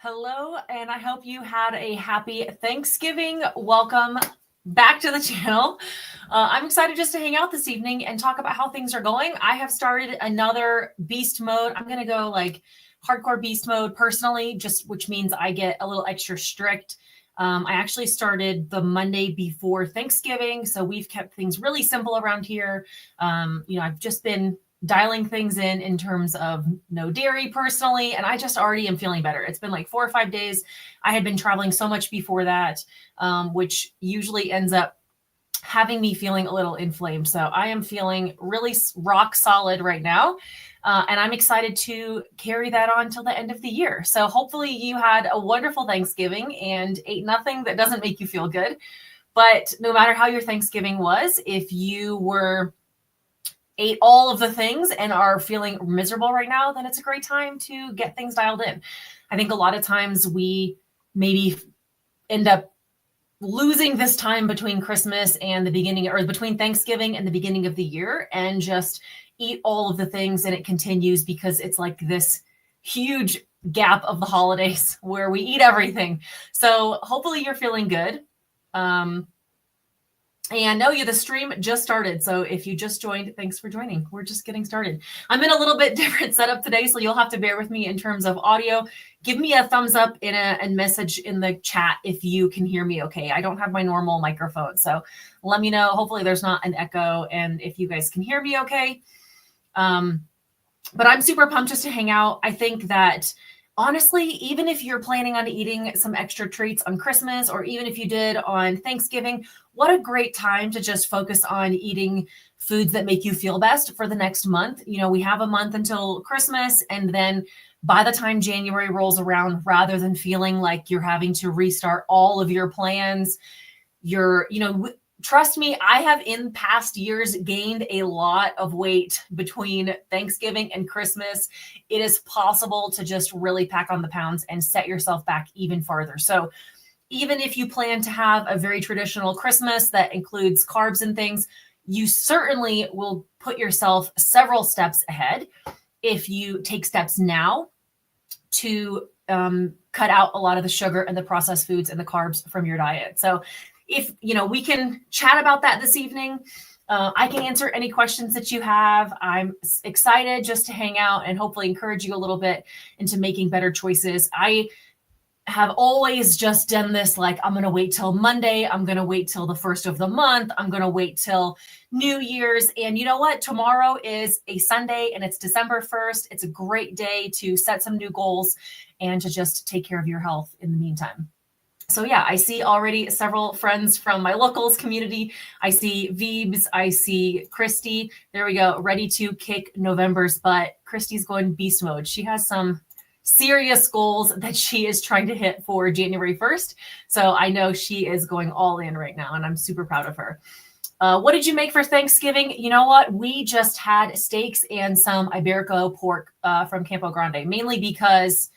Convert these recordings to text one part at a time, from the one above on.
Hello, and I hope you had a happy Thanksgiving. Welcome back to the channel. I'm excited just to hang out this evening and talk about how things are going. I have started another beast mode. I'm going to go like hardcore beast mode personally, which means I get a little extra strict. I actually started the Monday before Thanksgiving, so we've kept things really simple around here. I've just been dialing things in terms of no dairy personally, and I just already am feeling better. It's been like 4 or 5 days. I had been traveling so much before that, which usually ends up having me feeling a little inflamed. So I am feeling really rock solid right now. And I'm excited to carry that on till the end of the year. So hopefully you had a wonderful Thanksgiving and ate nothing that doesn't make you feel good. But no matter how your Thanksgiving was, if you ate all of the things and are feeling miserable right now, then it's a great time to get things dialed in. I think a lot of times we maybe end up losing this time between Christmas and the beginning, or between Thanksgiving and the beginning of the year, and just eat all of the things, and it continues because it's like this huge gap of the holidays where we eat everything. So hopefully you're feeling good. And the stream just started. So if you just joined, thanks for joining. We're just getting started. I'm in a little bit different setup today, so you'll have to bear with me in terms of audio. Give me a thumbs up and message in the chat if you can hear me okay. I don't have my normal microphone, so let me know. Hopefully there's not an echo, and if you guys can hear me okay. But I'm super pumped just to hang out. I think that honestly, even if you're planning on eating some extra treats on Christmas, or even if you did on Thanksgiving, what a great time to just focus on eating foods that make you feel best for the next month. We have a month until Christmas, and then by the time January rolls around, rather than feeling like you're having to restart all of your plans, trust me, I have in past years gained a lot of weight between Thanksgiving and Christmas. It is possible to just really pack on the pounds and set yourself back even farther. So even if you plan to have a very traditional Christmas that includes carbs and things, you certainly will put yourself several steps ahead if you take steps now to cut out a lot of the sugar and the processed foods and the carbs from your diet. So if we can chat about that this evening. I can answer any questions that you have. I'm excited just to hang out and hopefully encourage you a little bit into making better choices. I have always just done this, like, I'm going to wait till Monday. I'm going to wait till the first of the month. I'm going to wait till New Year's. And you know what? Tomorrow is a Sunday and it's December 1st. It's a great day to set some new goals and to just take care of your health in the meantime. So yeah, I see already several friends from my locals community. I see Veebs, I see Christy. There we go, ready to kick November's butt. Christy's going beast mode. She has some serious goals that she is trying to hit for January 1st. So I know she is going all in right now, and I'm super proud of her. What did you make for Thanksgiving? You know what? We just had steaks and some Iberico pork from Campo Grande, mainly because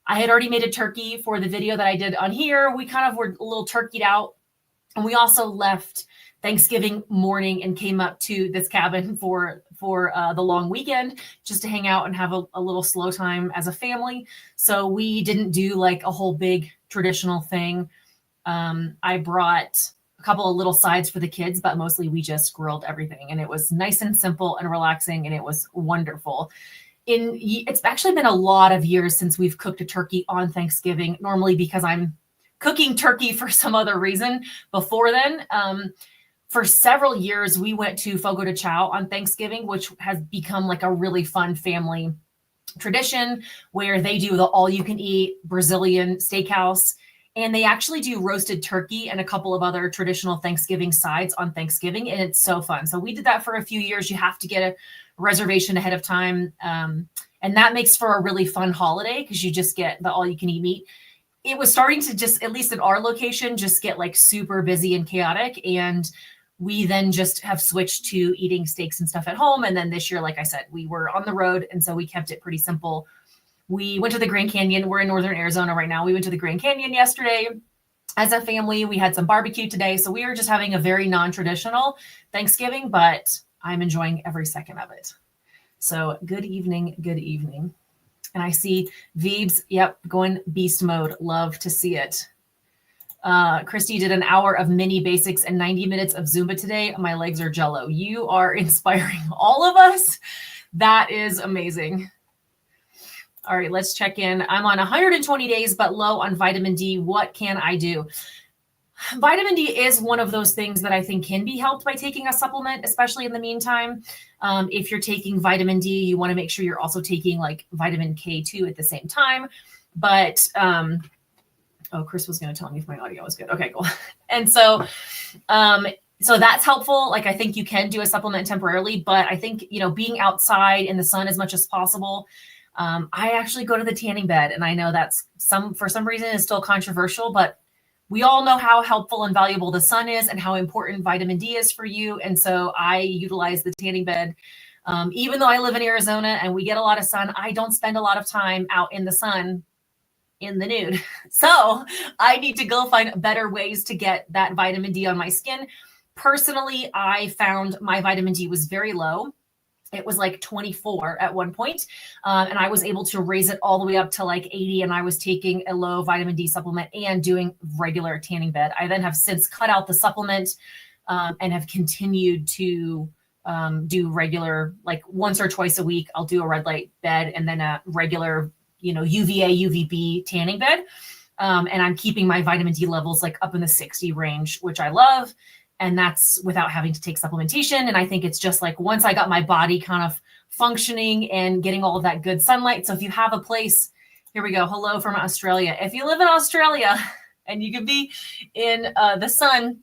I had already made a turkey for the video that I did on here. We kind of were a little turkeyed out. And we also left Thanksgiving morning and came up to this cabin for the long weekend just to hang out and have a little slow time as a family. So we didn't do like a whole big traditional thing. I brought a couple of little sides for the kids, but mostly we just grilled everything. And it was nice and simple and relaxing, and it was wonderful. It's actually been a lot of years since we've cooked a turkey on Thanksgiving, normally because I'm cooking turkey for some other reason before then. For several years, we went to Fogo de Chao on Thanksgiving, which has become like a really fun family tradition where they do the all-you-can-eat Brazilian steakhouse. And they actually do roasted turkey and a couple of other traditional Thanksgiving sides on Thanksgiving. And it's so fun. So we did that for a few years. You have to get a reservation ahead of time. And that makes for a really fun holiday because you just get the all-you-can-eat meat. It was starting to just, at least at our location, just get like super busy and chaotic. And we then just have switched to eating steaks and stuff at home. And then this year, like I said, we were on the road. And so we kept it pretty simple. We went to the Grand Canyon. We're in Northern Arizona right now. We went to the Grand Canyon yesterday as a family. We had some barbecue today. So we were just having a very non-traditional Thanksgiving, but I'm enjoying every second of it. So good evening. Good evening. And I see Veebs, yep, going beast mode. Love to see it. Christy did an hour of mini basics and 90 minutes of Zumba today. My legs are jello. You are inspiring all of us. That is amazing. All right, let's check in. I'm on 120 days, but low on vitamin D. What can I do? Vitamin D is one of those things that I think can be helped by taking a supplement, especially in the meantime. If you're taking vitamin D, you want to make sure you're also taking like vitamin K2 at the same time. But, oh, Chris was going to tell me if my audio was good. Okay, cool. And so that's helpful. Like, I think you can do a supplement temporarily, but I think, being outside in the sun as much as possible. I actually go to the tanning bed, and I know that's for some reason is still controversial, but we all know how helpful and valuable the sun is and how important vitamin D is for you. And so I utilize the tanning bed. Even though I live in Arizona and we get a lot of sun, I don't spend a lot of time out in the sun in the nude. So I need to go find better ways to get that vitamin D on my skin. Personally, I found my vitamin D was very low. It was like 24 at one point, and I was able to raise it all the way up to like 80, and I was taking a low vitamin D supplement and doing regular tanning bed. I then have since cut out the supplement and have continued to do regular, like once or twice a week, I'll do a red light bed and then a regular, UVA, UVB tanning bed. And I'm keeping my vitamin D levels like up in the 60 range, which I love. And that's without having to take supplementation. And I think it's just like once I got my body kind of functioning and getting all of that good sunlight. So if you have a place, here we go. Hello from Australia. If you live in Australia and you could be in the sun,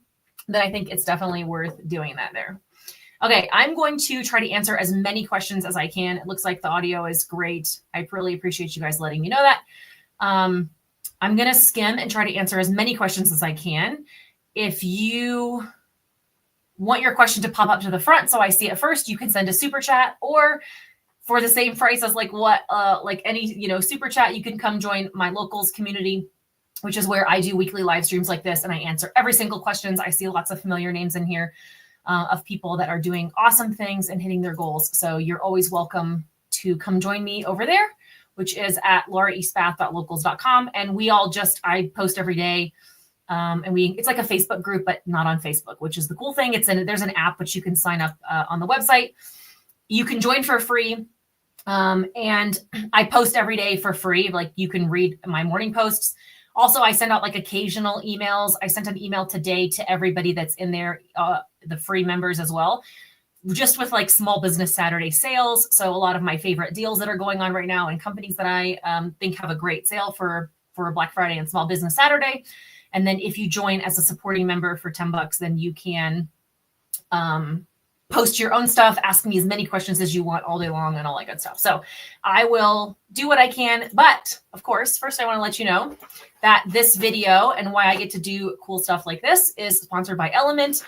then I think it's definitely worth doing that there. Okay, I'm going to try to answer as many questions as I can. It looks like the audio is great. I really appreciate you guys letting me know that. I'm going to skim and try to answer as many questions as I can. If you want your question to pop up to the front so I see it first, you can send a super chat, or for the same price as like any super chat, you can come join my locals community, which is where I do weekly live streams like this and I answer every single questions. I see lots of familiar names in here of people that are doing awesome things and hitting their goals. So you're always welcome to come join me over there, which is at LauraEastPath.locals.com. And I post every day. And it's like a Facebook group, but not on Facebook, which is the cool thing. There's an app which you can sign up on the website. You can join for free. And I post every day for free. Like you can read my morning posts. Also, I send out like occasional emails. I sent an email today to everybody that's in there, the free members as well, just with like Small Business Saturday sales. So a lot of my favorite deals that are going on right now and companies that I think have a great sale for Black Friday and Small Business Saturday. And then if you join as a supporting member for $10, then you can post your own stuff, ask me as many questions as you want all day long and all that good stuff. So I will do what I can. But of course, first I want to let you know that this video and why I get to do cool stuff like this is sponsored by Element.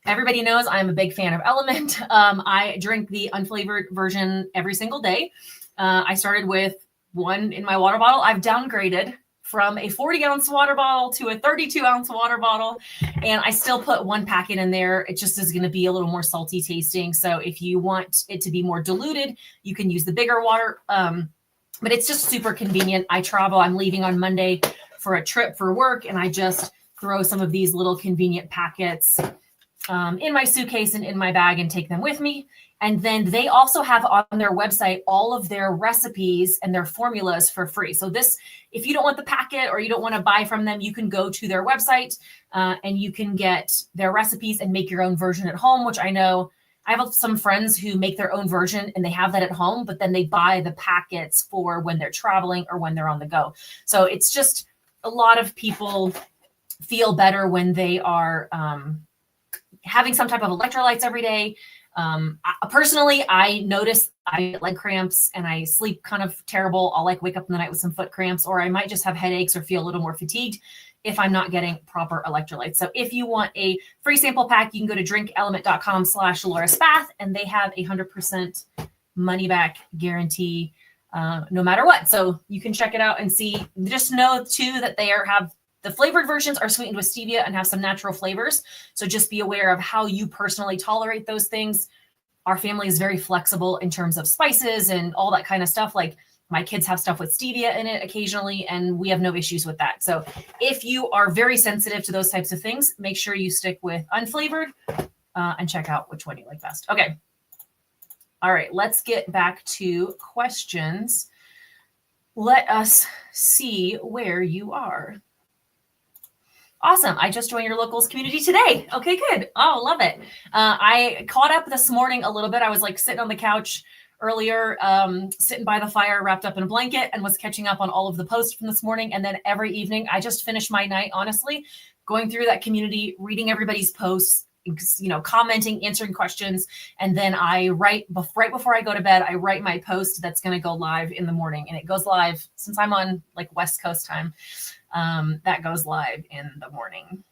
Everybody knows I'm a big fan of Element. I drink the unflavored version every single day. I started with one in my water bottle. I've downgraded from a 40-ounce water bottle to a 32-ounce water bottle. And I still put one packet in there. It just is going to be a little more salty tasting. So if you want it to be more diluted, you can use the bigger water. But it's just super convenient. I travel. I'm leaving on Monday for a trip for work. And I just throw some of these little convenient packets in my suitcase and in my bag and take them with me. And then they also have on their website all of their recipes and their formulas for free. So if you don't want the packet or you don't want to buy from them, you can go to their website and you can get their recipes and make your own version at home, which I know I have some friends who make their own version and they have that at home, but then they buy the packets for when they're traveling or when they're on the go. So it's just a lot of people feel better when they are having some type of electrolytes every day. Personally, I notice I get leg cramps and I sleep kind of terrible. I'll like wake up in the night with some foot cramps, or I might just have headaches or feel a little more fatigued if I'm not getting proper electrolytes. So if you want a free sample pack, you can go to drinkelement.com/LauraEastPath, and they have 100% money back guarantee no matter what. So you can check it out and see. Just know too that they have the flavored versions are sweetened with stevia and have some natural flavors. So just be aware of how you personally tolerate those things. Our family is very flexible in terms of spices and all that kind of stuff. Like My kids have stuff with stevia in it occasionally, and we have no issues with that. So if you are very sensitive to those types of things, make sure you stick with unflavored and check out which one you like best. Okay. All right, let's get back to questions. Let us see where you are. Awesome. I just joined your locals community today. Okay, good. Oh, love it. I caught up this morning a little bit. I was like sitting on the couch earlier, sitting by the fire, wrapped up in a blanket, and was catching up on all of the posts from this morning. And then every evening, I just finished my night, honestly, going through that community, reading everybody's posts, you know, commenting, answering questions. And then I write, right before I go to bed, I write my post that's going to go live in the morning. And it goes live, since I'm on like West Coast time, that goes live in the morning.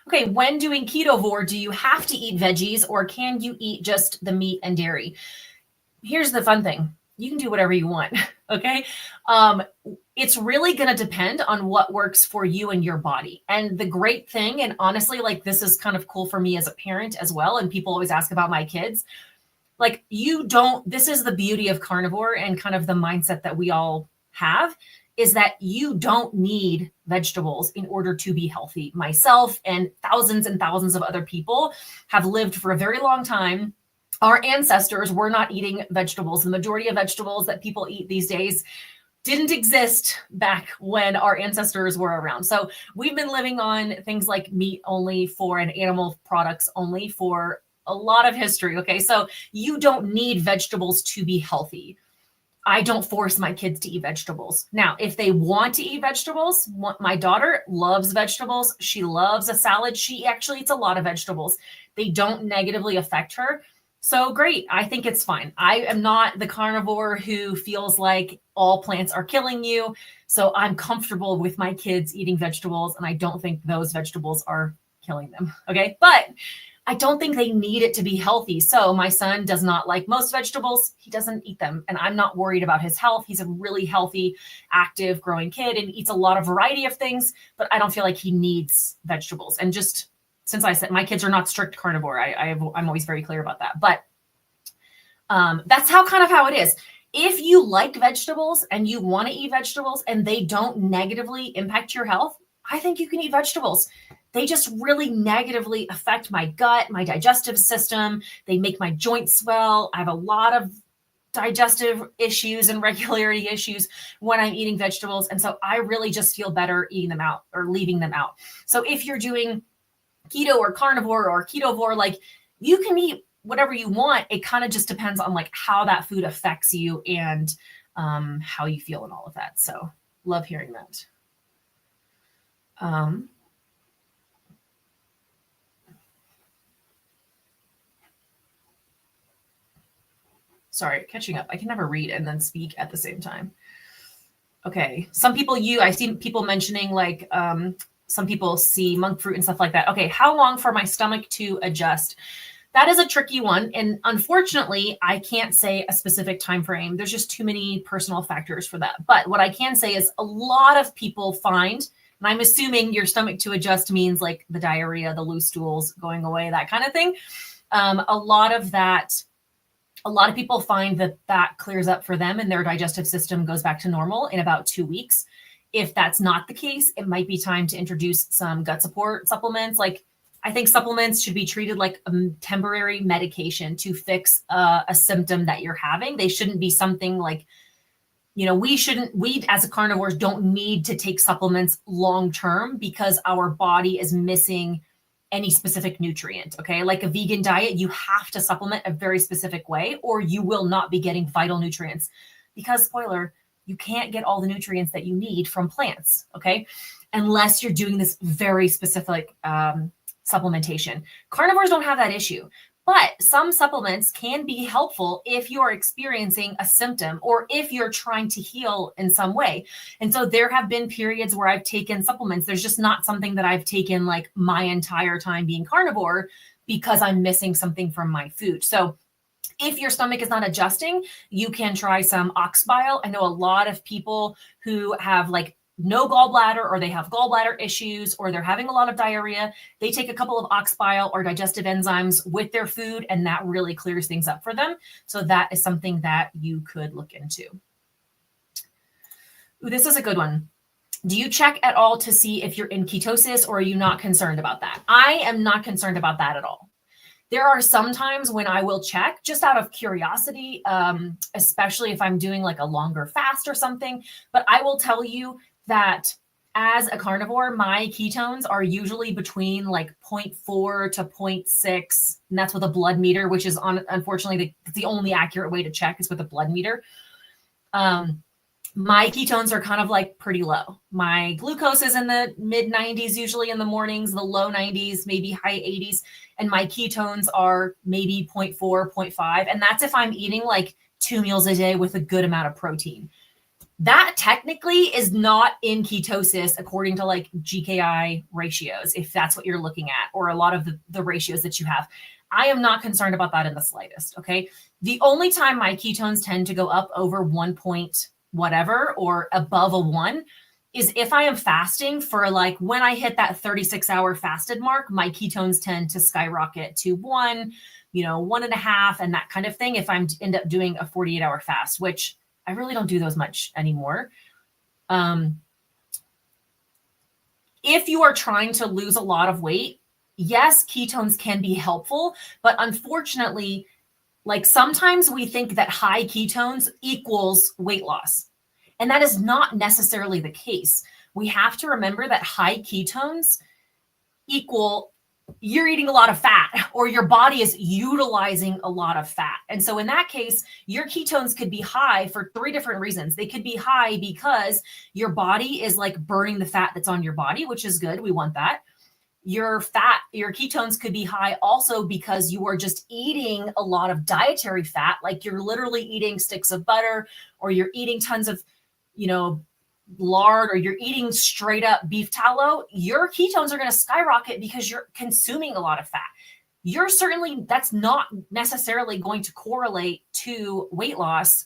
Okay, when doing Ketovore, do you have to eat veggies or can you eat just the meat and dairy? Here's the fun thing. You can do whatever you want, okay? It's really going to depend on what works for you and your body. And the great thing, and honestly, like this is kind of cool for me as a parent as well, and people always ask about my kids, like this is the beauty of carnivore and kind of the mindset that we all have, is that you don't need vegetables in order to be healthy. Myself and thousands of other people have lived for a very long time. Our ancestors were not eating vegetables. The majority of vegetables that people eat these days didn't exist back when our ancestors were around. So we've been living on things like meat only and animal products only for a lot of history. Okay. So you don't need vegetables to be healthy. I don't force my kids to eat vegetables. Now, if they want to eat vegetables, my daughter loves vegetables. She loves a salad. She actually eats a lot of vegetables. They don't negatively affect her. So great. I think it's fine. I am not the carnivore who feels like all plants are killing you. So I'm comfortable with my kids eating vegetables, and I don't think those vegetables are killing them. Okay. But I don't think they need it to be healthy. So my son does not like most vegetables. He doesn't eat them. And I'm not worried about his health. He's a really healthy, active, growing kid and eats a lot of variety of things, but I don't feel like he needs vegetables. And just since I said my kids are not strict carnivore, I'm always very clear about that. But that's how it is. If you like vegetables and you want to eat vegetables and they don't negatively impact your health, I think you can eat vegetables. They just really negatively affect my gut, my digestive system. They make my joints swell. I have a lot of digestive issues and regularity issues when I'm eating vegetables. And so I really just feel better eating them out or leaving them out. So if you're doing keto or carnivore or ketovore, like you can eat whatever you want. It kind of just depends on like how that food affects you and how you feel and all of that. So love hearing that. Sorry, catching up. I can never read and then speak at the same time. Okay. I've seen people mentioning like some people see monk fruit and stuff like that. Okay. How long for my stomach to adjust? That is a tricky one. And unfortunately, I can't say a specific time frame. There's just too many personal factors for that. But what I can say is a lot of people find, and I'm assuming your stomach to adjust means like the diarrhea, the loose stools going away, that kind of thing. A lot of people find that clears up for them and their digestive system goes back to normal in about 2 weeks. If that's not the case, it might be time to introduce some gut support supplements. Like I think supplements should be treated like a temporary medication to fix a symptom that you're having. They shouldn't be something like, we as a carnivores don't need to take supplements long-term because our body is missing any specific nutrient. Okay. Like a vegan diet, you have to supplement a very specific way or you will not be getting vital nutrients because spoiler, you can't get all the nutrients that you need from plants. Okay. Unless you're doing this very specific supplementation. Carnivores don't have that issue, but some supplements can be helpful if you're experiencing a symptom or if you're trying to heal in some way. And so there have been periods where I've taken supplements. There's just not something that I've taken like my entire time being carnivore because I'm missing something from my food. So if your stomach is not adjusting, you can try some ox bile. I know a lot of people who have like no gallbladder, or they have gallbladder issues, or they're having a lot of diarrhea, they take a couple of ox bile or digestive enzymes with their food, and that really clears things up for them. So that is something that you could look into. Ooh, this is a good one. Do you check at all to see if you're in ketosis, or are you not concerned about that? I am not concerned about that at all. There are some times when I will check just out of curiosity, especially if I'm doing like a longer fast or something. But I will tell you that as a carnivore, my ketones are usually between like 0.4 to 0.6. And that's with a blood meter, which is unfortunately the only accurate way to check is with a blood meter. My ketones are kind of like pretty low. My glucose is in the mid 90s, usually in the mornings, the low 90s, maybe high 80s. And my ketones are maybe 0.4, 0.5. And that's if I'm eating like 2 meals a day with a good amount of protein. That technically is not in ketosis according to like GKI ratios, if that's what you're looking at, or a lot of the ratios that you have. I am not concerned about that in the slightest, okay? The only time my ketones tend to go up over 1 point whatever or above a 1 is if I am fasting for like when I hit that 36-hour fasted mark, my ketones tend to skyrocket to 1, 1.5, and that kind of thing if I'm end up doing a 48-hour fast, which I really don't do those much anymore. If you are trying to lose a lot of weight, yes, ketones can be helpful, but unfortunately, like sometimes we think that high ketones equals weight loss, and that is not necessarily the case. We have to remember that high ketones equal you're eating a lot of fat, or your body is utilizing a lot of fat. And so in that case, your ketones could be high for 3 different reasons. They could be high because your body is like burning the fat that's on your body, which is good. We want that. Your ketones could be high also because you are just eating a lot of dietary fat, like you're literally eating sticks of butter, or you're eating tons of, lard, or you're eating straight up beef tallow. Your ketones are going to skyrocket because you're consuming a lot of fat. That's not necessarily going to correlate to weight loss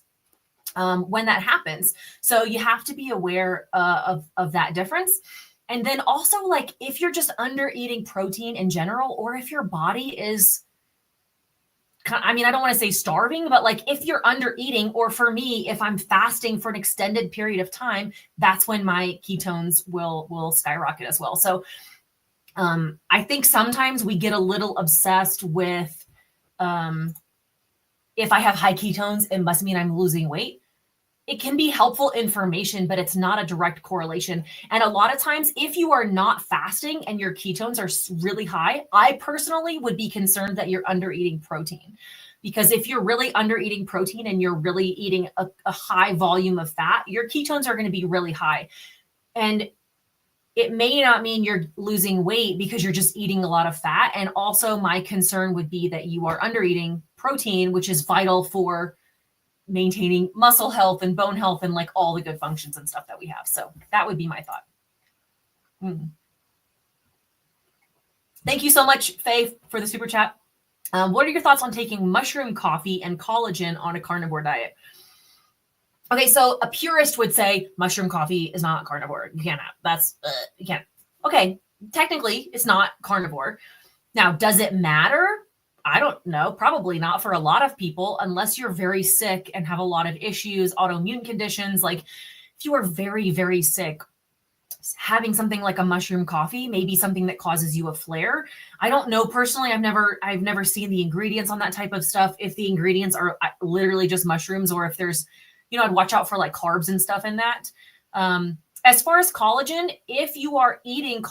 when that happens. So you have to be aware of that difference. And then also, like, if you're just under eating protein in general, or if your body is, I don't want to say starving, but like if you're under eating, or for me, if I'm fasting for an extended period of time, that's when my ketones will skyrocket as well. So I think sometimes we get a little obsessed with, if I have high ketones, it must mean I'm losing weight. It can be helpful information, but it's not a direct correlation. And a lot of times, if you are not fasting and your ketones are really high, I personally would be concerned that you're under eating protein. Because if you're really under eating protein and you're really eating a high volume of fat, your ketones are going to be really high. And it may not mean you're losing weight because you're just eating a lot of fat. And also my concern would be that you are under eating protein, which is vital for maintaining muscle health and bone health and like all the good functions and stuff that we have. So that would be my thought. Thank you so much, Faye, for the super chat. What are your thoughts on taking mushroom coffee and collagen on a carnivore diet? Okay, so a purist would say mushroom coffee is not carnivore. You can't have, you can't. Okay, technically it's not carnivore. Now, does it matter? I don't know. Probably not for a lot of people, unless you're very sick and have a lot of issues, autoimmune conditions. Like if you are very, very sick, having something like a mushroom coffee may be something that causes you a flare. I don't know personally. I've never seen the ingredients on that type of stuff. If the ingredients are literally just mushrooms, or if there's, I'd watch out for like carbs and stuff in that. As far as collagen, if you are eating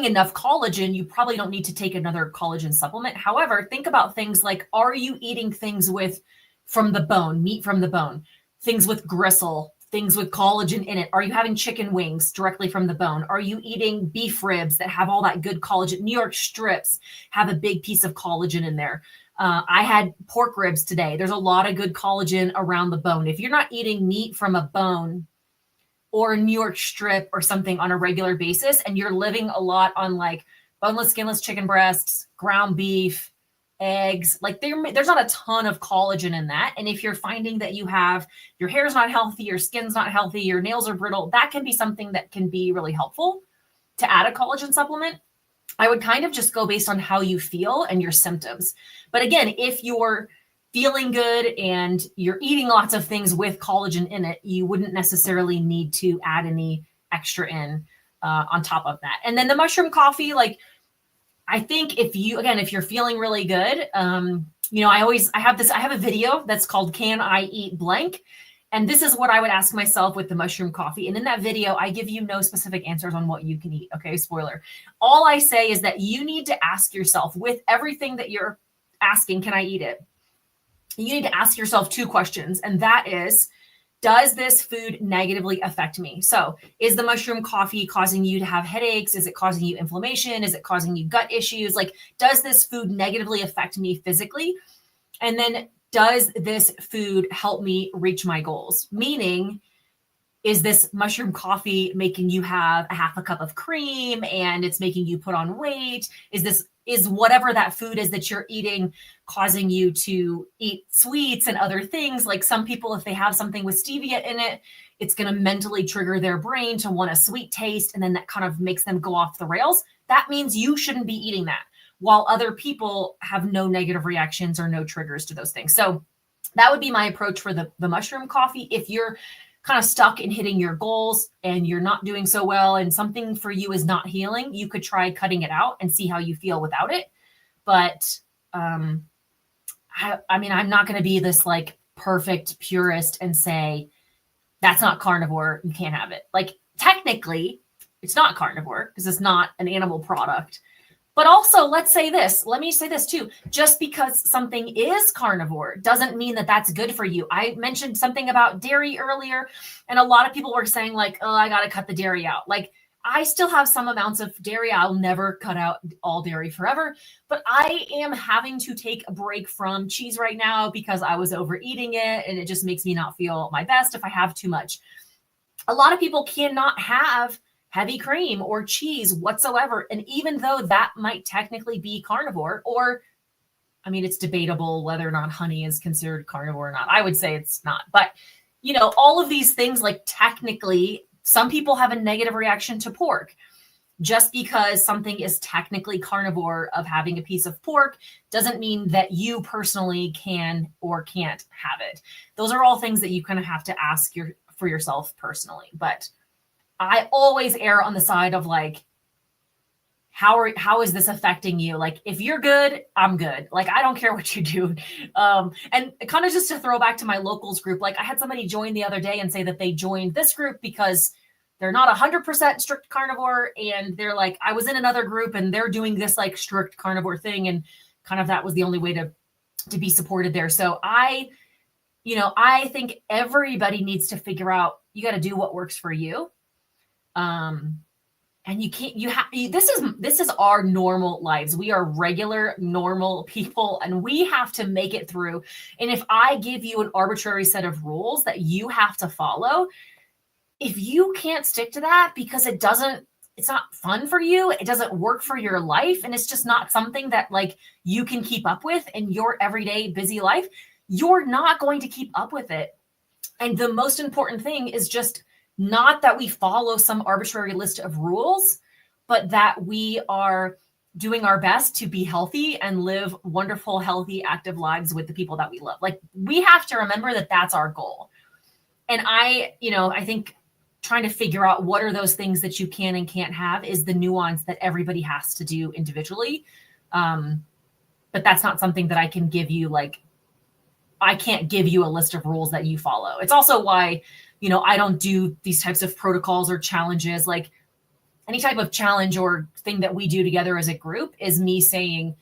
enough collagen, you probably don't need to take another collagen supplement. However, think about things like, are you eating things from the bone, meat from the bone, things with gristle, things with collagen in it? Are you having chicken wings directly from the bone? Are you eating beef ribs that have all that good collagen? New York strips have a big piece of collagen in there. I had pork ribs today. There's a lot of good collagen around the bone. If you're not eating meat from a bone or a New York strip or something on a regular basis, and you're living a lot on like boneless, skinless chicken breasts, ground beef, eggs. Like there's not a ton of collagen in that. And if you're finding that your hair's not healthy, your skin's not healthy, your nails are brittle, that can be something that can be really helpful to add a collagen supplement. I would kind of just go based on how you feel and your symptoms. But again, if you're feeling good and you're eating lots of things with collagen in it, you wouldn't necessarily need to add any extra in on top of that. And then the mushroom coffee, like, I think if you're feeling really good, I have a video that's called Can I Eat Blank? And this is what I would ask myself with the mushroom coffee. And in that video, I give you no specific answers on what you can eat. Okay, spoiler. All I say is that you need to ask yourself, with everything that you're asking, can I eat it? You need to ask yourself 2 questions. And that is, does this food negatively affect me? So is the mushroom coffee causing you to have headaches? Is it causing you inflammation? Is it causing you gut issues? Like, does this food negatively affect me physically? And then, does this food help me reach my goals? Meaning, is this mushroom coffee making you have a half a cup of cream and it's making you put on weight? Is whatever that food is that you're eating causing you to eat sweets and other things? Like, some people, if they have something with stevia in it, it's going to mentally trigger their brain to want a sweet taste. And then that kind of makes them go off the rails. That means you shouldn't be eating that, while other people have no negative reactions or no triggers to those things. So that would be my approach for the mushroom coffee. If you're kind of stuck in hitting your goals and you're not doing so well and something for you is not healing, you could try cutting it out and see how you feel without it. But I'm not going to be this like perfect purist and say, that's not carnivore, you can't have it. Like, technically, it's not carnivore because it's not an animal product. But also, let me say this too. Just because something is carnivore doesn't mean that that's good for you. I mentioned something about dairy earlier, and a lot of people were saying like, oh, I got to cut the dairy out. Like, I still have some amounts of dairy. I'll never cut out all dairy forever, but I am having to take a break from cheese right now because I was overeating it, and it just makes me not feel my best if I have too much. A lot of people cannot have heavy cream or cheese whatsoever. And even though that might technically be carnivore, or, I mean, it's debatable whether or not honey is considered carnivore or not. I would say it's not. But, all of these things, like, technically, some people have a negative reaction to pork. Just because something is technically carnivore of having a piece of pork doesn't mean that you personally can or can't have it. Those are all things that you kind of have to ask for yourself personally. But I always err on the side of like, how is this affecting you? Like, if you're good, I'm good. Like, I don't care what you do. And kind of just to throw back to my locals group, like, I had somebody join the other day and say that they joined this group because they're not 100% strict carnivore. And they're like, I was in another group and they're doing this like strict carnivore thing. And kind of that was the only way to be supported there. So I think everybody needs to figure out, you got to do what works for you. And this is our normal lives. We are regular, normal people, and we have to make it through. And if I give you an arbitrary set of rules that you have to follow, if you can't stick to that because it's not fun for you, it doesn't work for your life, and it's just not something that like you can keep up with in your everyday busy life, you're not going to keep up with it. And the most important thing is just not that we follow some arbitrary list of rules, but that we are doing our best to be healthy and live wonderful, healthy, active lives with the people that we love. Like, we have to remember that that's our goal. And I think trying to figure out what are those things that you can and can't have is the nuance that everybody has to do individually. But that's not something that I can give you. Like, I can't give you a list of rules that you follow. It's also why, I don't do these types of protocols or challenges. Like, any type of challenge or thing that we do together as a group is me saying,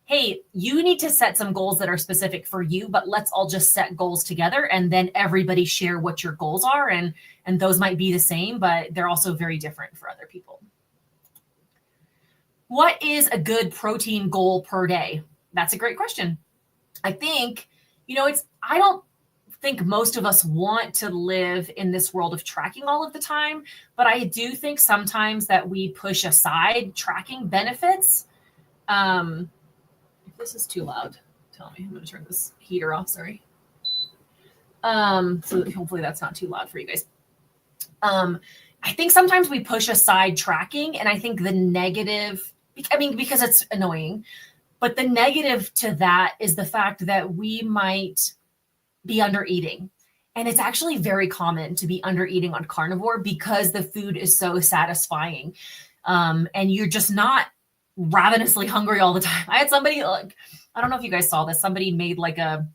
hey, you need to set some goals that are specific for you, but let's all just set goals together and then everybody share what your goals are. And those might be the same, but they're also very different for other people. What is a good protein goal per day? That's a great question. I think, I don't think most of us want to live in this world of tracking all of the time, but I do think sometimes that we push aside tracking benefits. This is too loud. Tell me. I'm going to turn this heater off. Sorry. So hopefully that's not too loud for you guys. I think sometimes we push aside tracking, and I think the negative, I mean, because it's annoying, but the negative to that is the fact that we might be under eating. And it's actually very common to be under eating on carnivore because the food is so satisfying. And you're just not ravenously hungry all the time. I had somebody, like, I don't know if you guys saw this. Somebody made like a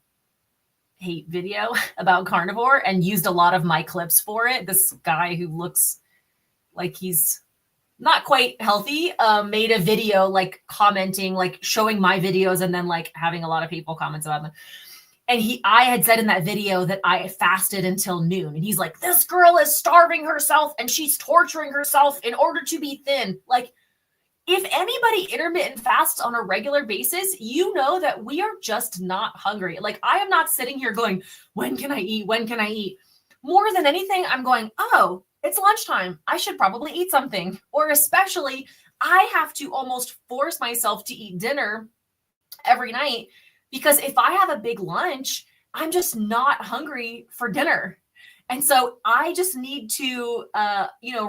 hate video about carnivore and used a lot of my clips for it. This guy who looks like he's not quite healthy, made a video like commenting, like showing my videos and then like having a lot of people comments about them. And I had said in that video that I fasted until noon. And he's like, this girl is starving herself and she's torturing herself in order to be thin. Like, if anybody intermittent fasts on a regular basis, you know that we are just not hungry. Like, I am not sitting here going, when can I eat? When can I eat? More than anything, I'm going, oh, it's lunchtime. I should probably eat something. Or especially, I have to almost force myself to eat dinner every night because if I have a big lunch, I'm just not hungry for dinner. And so I just need to,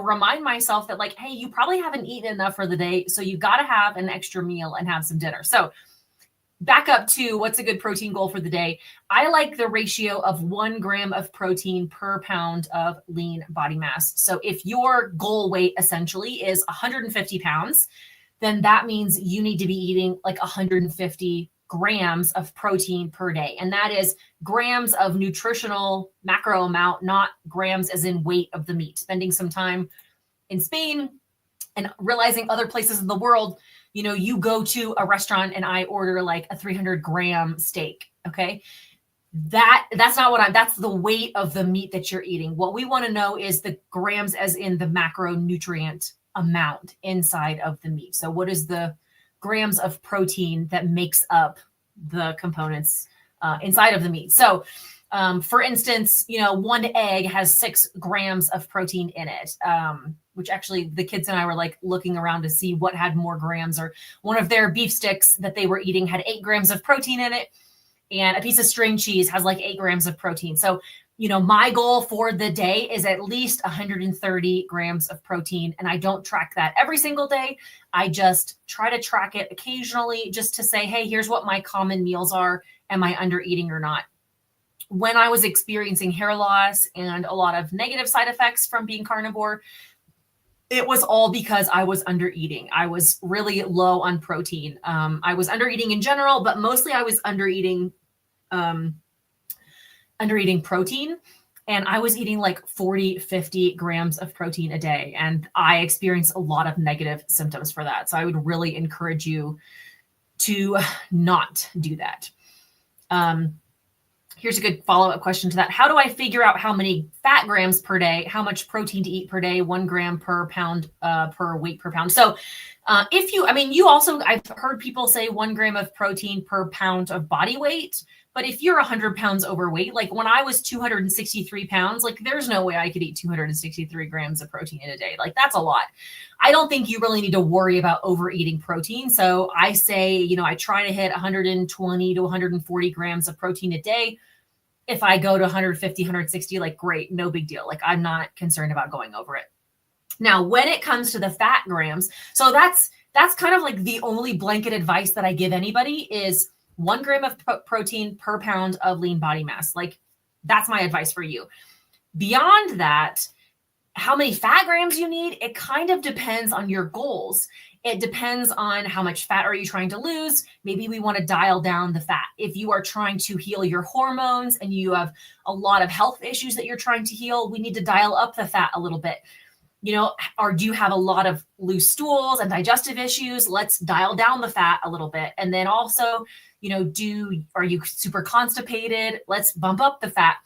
remind myself that like, hey, you probably haven't eaten enough for the day. So you got to have an extra meal and have some dinner. So back up to what's a good protein goal for the day. I like the ratio of 1 gram of protein per pound of lean body mass. So if your goal weight essentially is 150 pounds, then that means you need to be eating like 150 grams of protein per day. And that is grams of nutritional macro amount, not grams as in weight of the meat. Spending some time in Spain and realizing other places in the world, you go to a restaurant and I order like a 300-gram steak. Okay. That's not that's the weight of the meat that you're eating. What we want to know is the grams as in the macronutrient amount inside of the meat. So what is the grams of protein that makes up the components inside of the meat? So for instance, 1 egg has 6 grams of protein in it, which actually the kids and I were like looking around to see what had more grams, or one of their beef sticks that they were eating had 8 grams of protein in it. And a piece of string cheese has like 8 grams of protein. So, my goal for the day is at least 130 grams of protein. And I don't track that every single day. I just try to track it occasionally just to say, hey, here's what my common meals are. Am I under eating or not? When I was experiencing hair loss and a lot of negative side effects from being carnivore, it was all because I was under eating. I was really low on protein. I was under eating in general, but mostly I was under eating protein, and I was eating like 40, 50 grams of protein a day. And I experienced a lot of negative symptoms for that. So I would really encourage you to not do that. Here's a good follow-up question to that. How do I figure out how many fat grams per day, how much protein to eat per day, 1 gram per pound, per weight per pound? So I've heard people say 1 gram of protein per pound of body weight. But if you're 100 pounds overweight, like when I was 263 pounds, like there's no way I could eat 263 grams of protein in a day. Like that's a lot. I don't think you really need to worry about overeating protein. So I say, I try to hit 120 to 140 grams of protein a day. If I go to 150, 160, like great, no big deal. Like I'm not concerned about going over it. Now, when it comes to the fat grams, so that's kind of like the only blanket advice that I give anybody is 1 gram of protein per pound of lean body mass. Like that's my advice for you. Beyond that, how many fat grams you need, it kind of depends on your goals. It depends on how much fat are you trying to lose. Maybe we want to dial down the fat. If you are trying to heal your hormones and you have a lot of health issues that you're trying to heal, we need to dial up the fat a little bit. Or do you have a lot of loose stools and digestive issues? Let's dial down the fat a little bit. And then also, are you super constipated? Let's bump up the fat.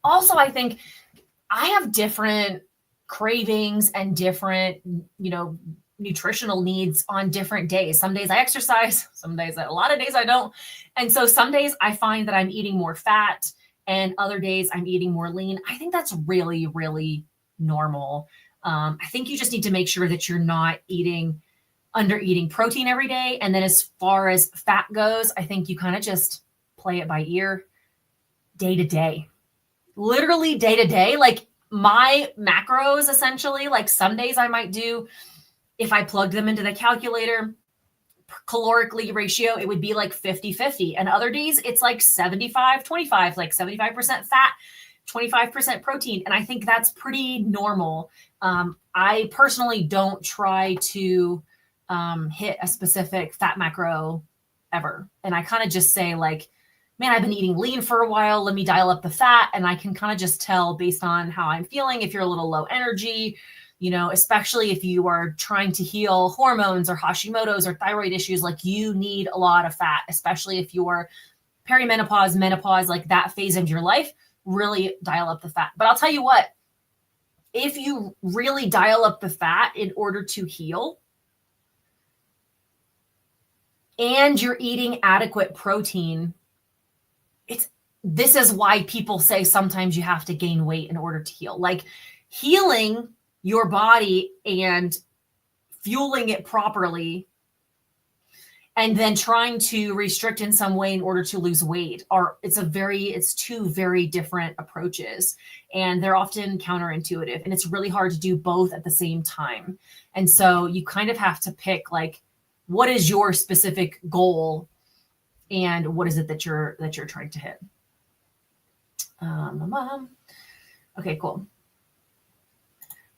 Also, I think I have different cravings and different, nutritional needs on different days. Some days I exercise, a lot of days I don't. And so some days I find that I'm eating more fat and other days I'm eating more lean. I think that's really, really normal. I think you just need to make sure that you're not eating under eating protein every day. And then as far as fat goes, I think you kind of just play it by ear, day to day, literally day to day. Like my macros, essentially, like some days I might do, if I plugged them into the calculator, calorically ratio, it would be like 50-50. And other days it's like 75-25, like 75% fat, 25% protein. And I think that's pretty normal. I personally don't try to hit a specific fat macro ever. And I kind of just say like, man, I've been eating lean for a while. Let me dial up the fat. And I can kind of just tell based on how I'm feeling, if you're a little low energy, you know, especially if you are trying to heal hormones or Hashimoto's or thyroid issues, like you need a lot of fat, especially if you're perimenopause, menopause, like that phase of your life, really dial up the fat. But I'll tell you what, if you really dial up the fat in order to heal and you're eating adequate protein, this is why people say sometimes you have to gain weight in order to heal. Like healing your body and fueling it properly and then trying to restrict in some way in order to lose weight it's two very different approaches, and they're often counterintuitive, and it's really hard to do both at the same time. And so you kind of have to pick like, what is your specific goal and what is it that you're trying to hit? Okay, cool.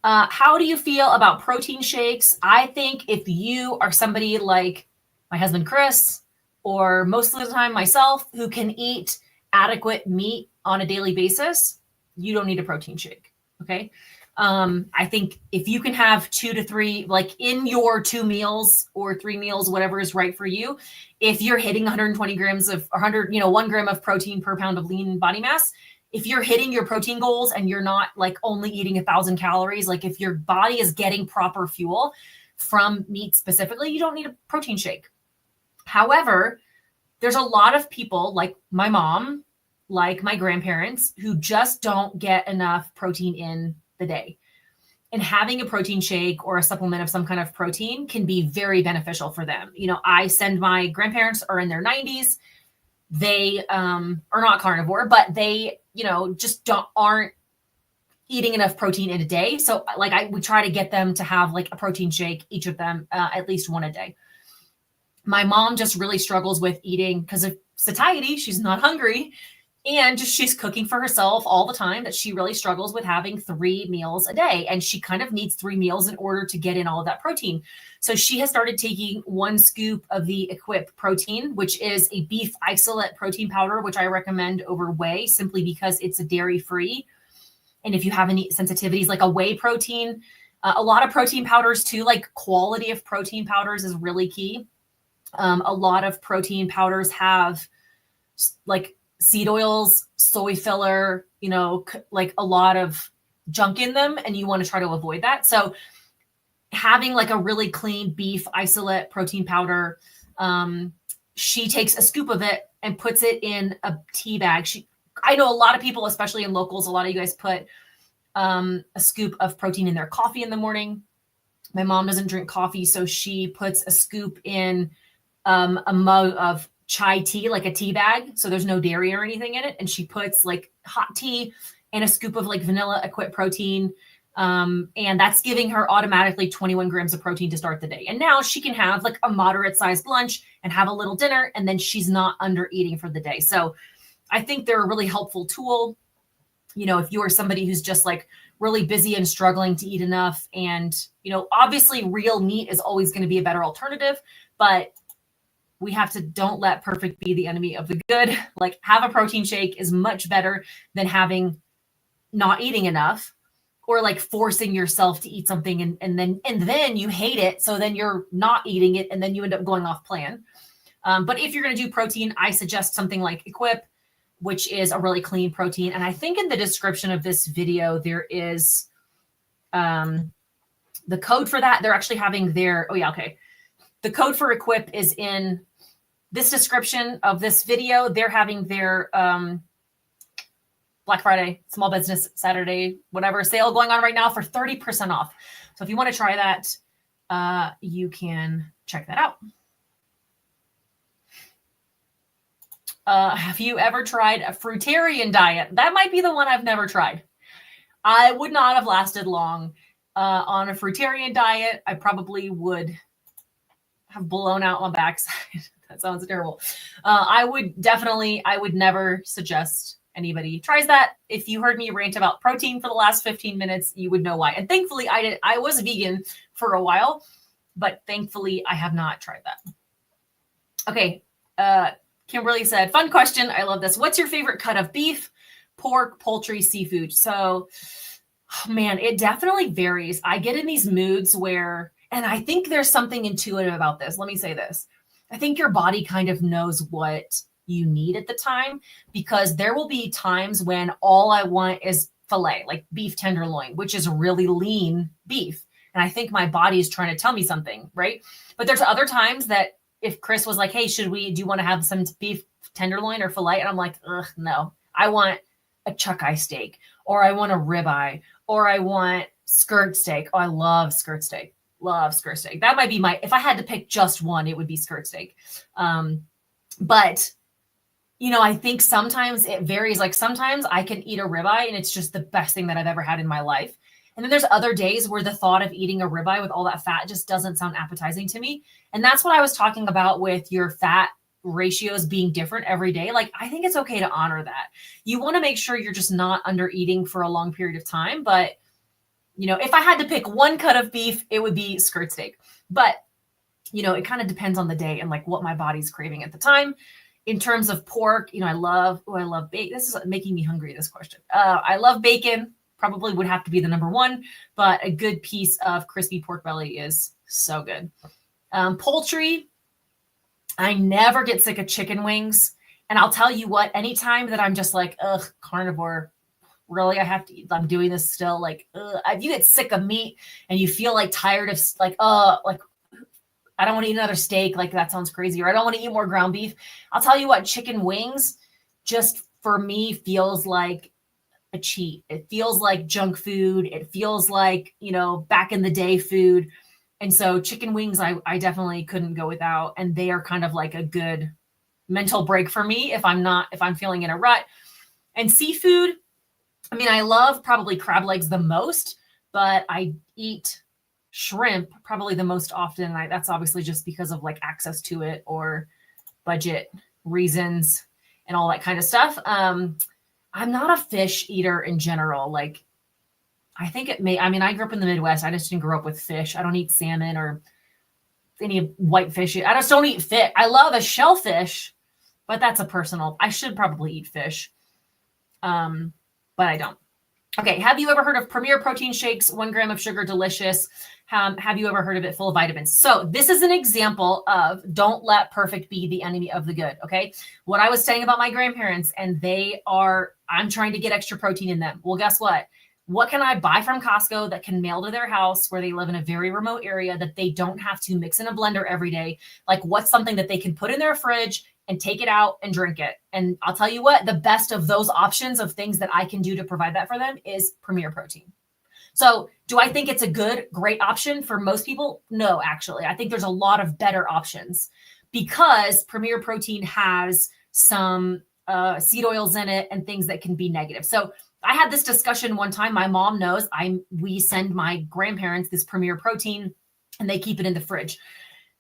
How do you feel about protein shakes? I think if you are somebody like my husband, Chris, or most of the time myself, who can eat adequate meat on a daily basis, you don't need a protein shake. Okay. I think if you can have 2 to 3, like in your 2 meals or 3 meals, whatever is right for you, if you're hitting 120 grams of 1 gram of protein per pound of lean body mass, if you're hitting your protein goals and you're not like only eating 1,000 calories, like if your body is getting proper fuel from meat specifically, you don't need a protein shake. However, there's a lot of people like my mom, like my grandparents, who just don't get enough protein in the day. And having a protein shake or a supplement of some kind of protein can be very beneficial for them. You know, my grandparents are in their 90s. They are not carnivore, but they, just aren't eating enough protein in a day. So like we try to get them to have like a protein shake, each of them, at least one a day. My mom just really struggles with eating because of satiety. She's not hungry. And just she's cooking for herself all the time, that she really struggles with having 3 meals a day. And she kind of needs 3 meals in order to get in all of that protein. So she has started taking 1 scoop of the Equip protein, which is a beef isolate protein powder, which I recommend over whey simply because it's a dairy-free. And if you have any sensitivities, like a whey protein, a lot of protein powders too, like quality of protein powders is really key. A lot of protein powders have like seed oils, soy filler, like a lot of junk in them, and you want to try to avoid that. So having like a really clean beef isolate protein powder, she takes a scoop of it and puts it in a tea bag. I know a lot of people, especially in locals, a lot of you guys put a scoop of protein in their coffee in the morning. My mom doesn't drink coffee, so she puts a scoop in a mug of chai tea, like a tea bag. So there's no dairy or anything in it. And she puts like hot tea and a scoop of like vanilla Equip protein. And that's giving her automatically 21 grams of protein to start the day. And now she can have like a moderate sized lunch and have a little dinner. And then she's not under eating for the day. So I think they're a really helpful tool. If you are somebody who's just like really busy and struggling to eat enough, and, obviously real meat is always going to be a better alternative, but we have to don't let perfect be the enemy of the good. Like have a protein shake is much better than having not eating enough, or like forcing yourself to eat something and then you hate it. So then you're not eating it and then you end up going off plan. But if you're going to do protein, I suggest something like Equip, which is a really clean protein. And I think in the description of this video, there is the code for that. They're actually having the code for Equip is in this description of this video. They're having their Black Friday, Small Business Saturday, whatever sale going on right now for 30% off. So if you want to try that, you can check that out. Have you ever tried a fruitarian diet? That might be the one I've never tried. I would not have lasted long on a fruitarian diet. I probably would have blown out my backside. That sounds terrible. I would never suggest anybody tries that. If you heard me rant about protein for the last 15 minutes, you would know why. And thankfully I was vegan for a while, but thankfully I have not tried that. Okay. Kimberly said, fun question. I love this. What's your favorite cut of beef, pork, poultry, seafood? So, man, it definitely varies. I get in these moods where, and I think there's something intuitive about this. Let me say this. I think your body kind of knows what you need at the time, because there will be times when all I want is filet, like beef tenderloin, which is really lean beef. And I think my body is trying to tell me something, right? But there's other times that if Chris was like, hey, do you want to have some beef tenderloin or filet? And I'm like, ugh, no, I want a chuck eye steak, or I want a ribeye, or I want skirt steak. Oh, I love skirt steak. Love skirt steak. That might be if I had to pick just one, it would be skirt steak. But I think sometimes it varies. Like sometimes I can eat a ribeye and it's just the best thing that I've ever had in my life. And then there's other days where the thought of eating a ribeye with all that fat just doesn't sound appetizing to me. And that's what I was talking about with your fat ratios being different every day. Like, I think it's okay to honor that. You want to make sure you're just not under eating for a long period of time. But, if I had to pick one cut of beef, it would be skirt steak. But, it kind of depends on the day and like what my body's craving at the time. In terms of pork, I love bacon. This is making me hungry, this question. I love bacon. Probably would have to be the number one, but a good piece of crispy pork belly is so good. Poultry, I never get sick of chicken wings. And I'll tell you what, anytime that I'm just like, ugh, carnivore, really, I have to eat, I'm doing this still, like, ugh. If you get sick of meat and you feel like tired of like I don't want to eat another steak, like that sounds crazy, or I don't want to eat more ground beef. I'll tell you what, chicken wings just for me feels like a cheat. It feels like junk food. It feels like, back in the day food. And so chicken wings, I definitely couldn't go without. And they are kind of like a good mental break for me if I'm feeling in a rut. And seafood, I love probably crab legs the most, but I eat shrimp probably the most often. That's obviously just because of like access to it or budget reasons and all that kind of stuff. I'm not a fish eater in general. Like, I think I grew up in the Midwest. I just didn't grow up with fish. I don't eat salmon or any white fish. I just don't eat fish. I love a shellfish, but that's I should probably eat fish. But I don't. Okay. Have you ever heard of Premier protein shakes? 1 gram of sugar, delicious. Have you ever heard of it? Full of vitamins. So this is an example of don't let perfect be the enemy of the good. Okay. What I was saying about my grandparents, and I'm trying to get extra protein in them. Well, guess what? What can I buy from Costco that can mail to their house where they live in a very remote area that they don't have to mix in a blender every day? Like, what's something that they can put in their fridge and take it out and drink it? And I'll tell you what, the best of those options of things that I can do to provide that for them is Premier Protein. So do I think it's a great option for most people? No, actually. I think there's a lot of better options because Premier Protein has some seed oils in it and things that can be negative. So I had this discussion one time. My mom knows we send my grandparents this Premier Protein and they keep it in the fridge.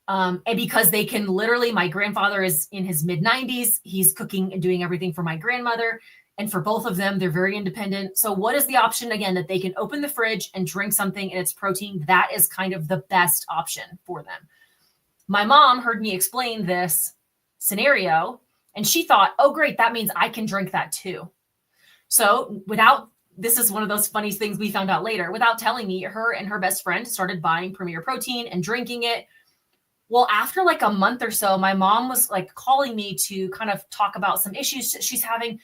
And because they can literally, my grandfather is in his mid-90s. He's cooking and doing everything for my grandmother. And for both of them, they're very independent. So what is the option, again, that they can open the fridge and drink something and it's protein? That is kind of the best option for them. My mom heard me explain this scenario and she thought, oh, great, that means I can drink that too. So this is one of those funny things we found out later, without telling me, her and her best friend started buying Premier Protein and drinking it. Well, after like a month or so, my mom was like calling me to kind of talk about some issues she's having.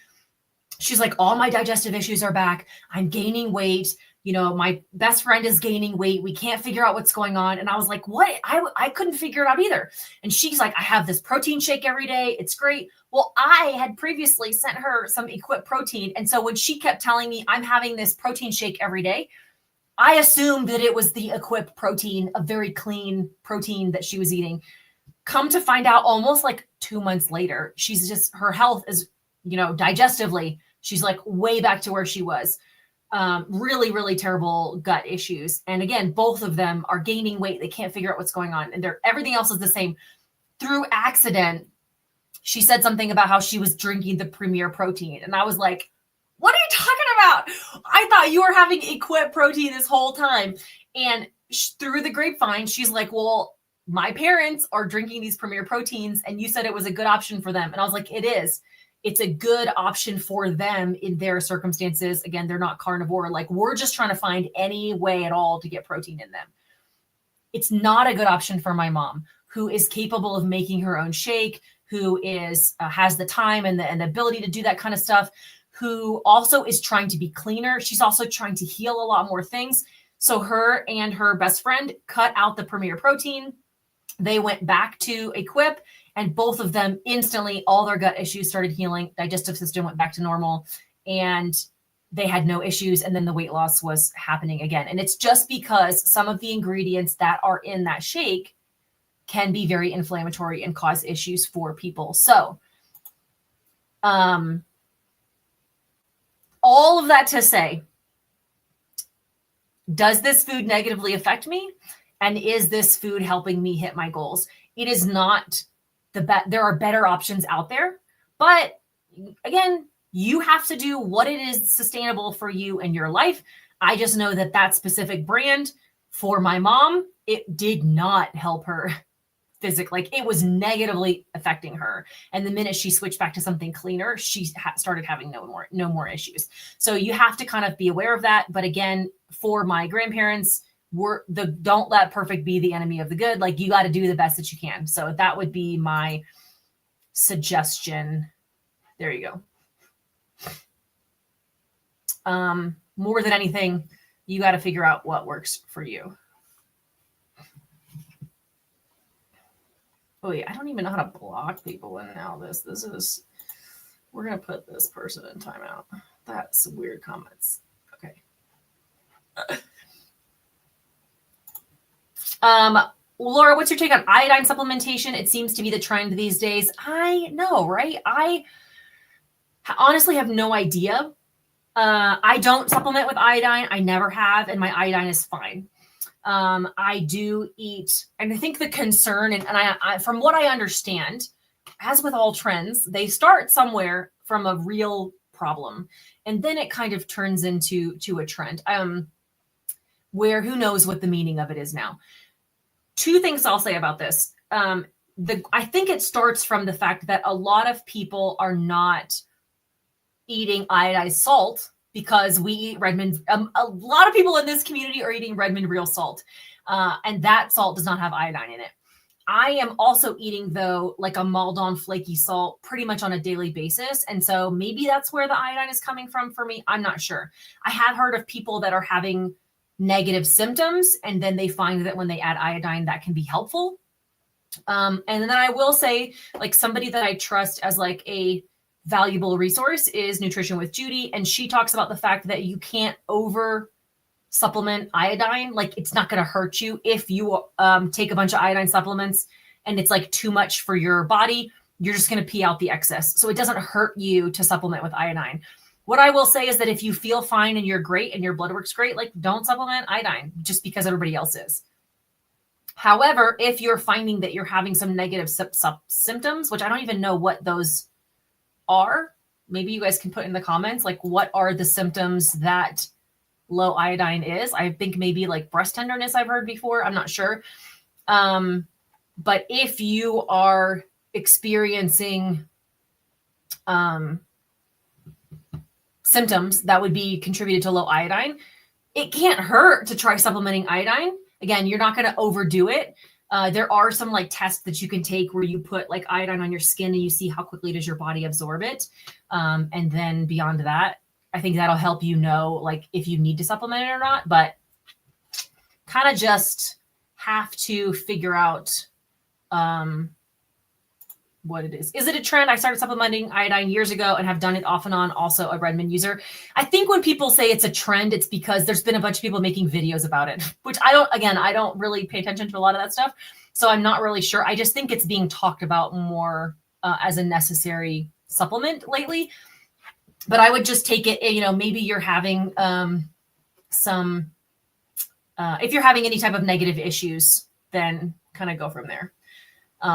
She's like, all my digestive issues are back. I'm gaining weight. My best friend is gaining weight. We can't figure out what's going on. And I was like, what? I couldn't figure it out either. And she's like, I have this protein shake every day. It's great. Well, I had previously sent her some Equip protein. And so when she kept telling me I'm having this protein shake every day, I assumed that it was the Equip protein, a very clean protein that she was eating. Come to find out almost like 2 months later, she's just, her health is, digestively, she's like way back to where she was. Really, really terrible gut issues. And again, both of them are gaining weight. They can't figure out what's going on. And everything else is the same. Through accident, she said something about how she was drinking the Premier protein. And I was like, what are you talking about? I thought you were having Equip protein this whole time. And through the grapevine, she's like, well, my parents are drinking these Premier proteins and you said it was a good option for them. And I was like, it is. It's a good option for them in their circumstances. Again, they're not carnivore. Like, we're just trying to find any way at all to get protein in them. It's not a good option for my mom, who is capable of making her own shake, who is has the time and the ability to do that kind of stuff, who also is trying to be cleaner. She's also trying to heal a lot more things. So her and her best friend cut out the Premier protein. They went back to Equip, and both of them instantly, all their gut issues started healing. Digestive system went back to normal, and they had no issues. And then the weight loss was happening again. And it's just because some of the ingredients that are in that shake can be very inflammatory and cause issues for people. So, all of that to say, does this food negatively affect me? And is this food helping me hit my goals? It is not there are better options out there, but again, you have to do what it is sustainable for you in your life. I just know that that specific brand for my mom, it did not help her physically. Like, it was negatively affecting her. And the minute she switched back to something cleaner, she started having no more issues. So you have to kind of be aware of that. But again, for my grandparents, don't let perfect be the enemy of the good. Like, you got to do the best that you can. So that would be my suggestion. There you go. More than anything, you got to figure out what works for you. Oh yeah, I don't even know how to block people in now. We're going to put this person in timeout. That's weird comments. Okay. Laura, what's your take on iodine supplementation? It seems to be the trend these days. I know, right? I honestly have no idea. I don't supplement with iodine. I never have, and my iodine is fine. I do eat, and I think the concern, and I from what I understand, as with all trends, they start somewhere from a real problem, and then it kind of turns into a trend. Where who knows what the meaning of it is now. Two things I'll say about this. I think it starts from the fact that a lot of people are not eating iodized salt because we eat Redmond. A lot of people in this community are eating Redmond real salt, and that salt does not have iodine in it. I am also eating, though, like a Maldon flaky salt pretty much on a daily basis. And so maybe that's where the iodine is coming from for me. I'm not sure. I have heard of people that are having negative symptoms, and then they find that when they add iodine, that can be helpful. And then I will say, like, somebody that I trust as like a valuable resource is Nutrition with Judy. And she talks about the fact that you can't over supplement iodine. Like, it's not going to hurt you if you take a bunch of iodine supplements and it's like too much for your body. You're just going to pee out the excess. So it doesn't hurt you to supplement with iodine. What I will say is that if you feel fine and you're great and your blood work's great, like, don't supplement iodine just because everybody else is. However, if you're finding that you're having some negative symptoms, which I don't even know what those are, maybe you guys can put in the comments, like, what are the symptoms that low iodine is? I think maybe like breast tenderness I've heard before. I'm not sure. But if you are experiencing symptoms that would be contributed to low iodine, it can't hurt to try supplementing iodine. Again, you're not going to overdo it. There are some like tests that you can take where you put like iodine on your skin and you see how quickly does your body absorb it. And then beyond that, I think that'll help you know, like, if you need to supplement it or not, but kind of just have to figure out what it is. Is it a trend? I started supplementing iodine years ago and have done it off and on, also a Redmond user. I think when people say it's a trend, it's because there's been a bunch of people making videos about it, which I don't really pay attention to a lot of that stuff. So I'm not really sure. I just think it's being talked about more as a necessary supplement lately. But I would just take it, maybe you're having if you're having any type of negative issues, then kind of go from there.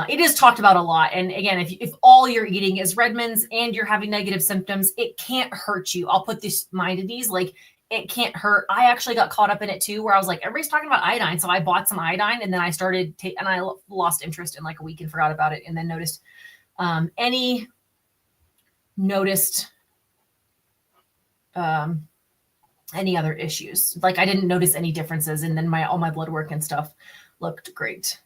It is talked about a lot. And again, if all you're eating is Redmonds and you're having negative symptoms, it can't hurt you. I'll put this mind at ease. Like, it can't hurt. I actually got caught up in it too, where I was like, everybody's talking about iodine. So I bought some iodine and then I started and I lost interest in like a week and forgot about it. And then noticed any other issues. Like, I didn't notice any differences. And then all my blood work and stuff looked great.